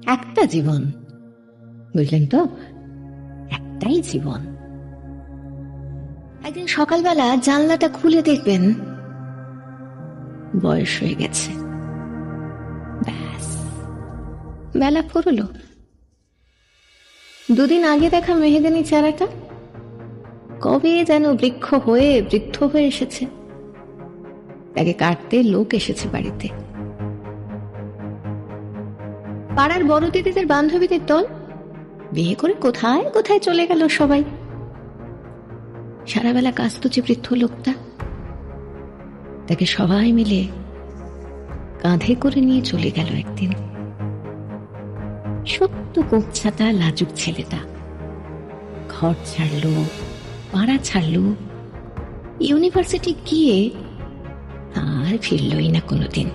একটা জীবন, বুঝলেন তো, একটাই জীবন। একদিন সকালবেলা জানলাটা খুলে দেখবেন বয়স হয়ে গেছে। ব্যাস, বেলা ফুরলো। দুদিন আগে দেখা মেহেদিনী চারাটা কবে যেন বৃক্ষ হয়ে বৃদ্ধ হয়ে এসেছে। তাকে কাটতে লোক এসেছে বাড়িতে। পাড়ার বড় দিদিদের বান্ধবীদের দল বিয়ে করে কোথায় কোথায় চলে গেল সবাই। সারাবেলা কাঁদতো যে বৃদ্ধ লোকটা, তাকে সবাই মিলে কাঁধে করে নিয়ে চলে গেল একদিন। সত্য কোপছাতা লাজুক ছেলেটা ঘর ছাড়লো, পাড়া ছাড়লো, ইউনিভার্সিটি গিয়ে আর ফিরলই না কোনোদিন।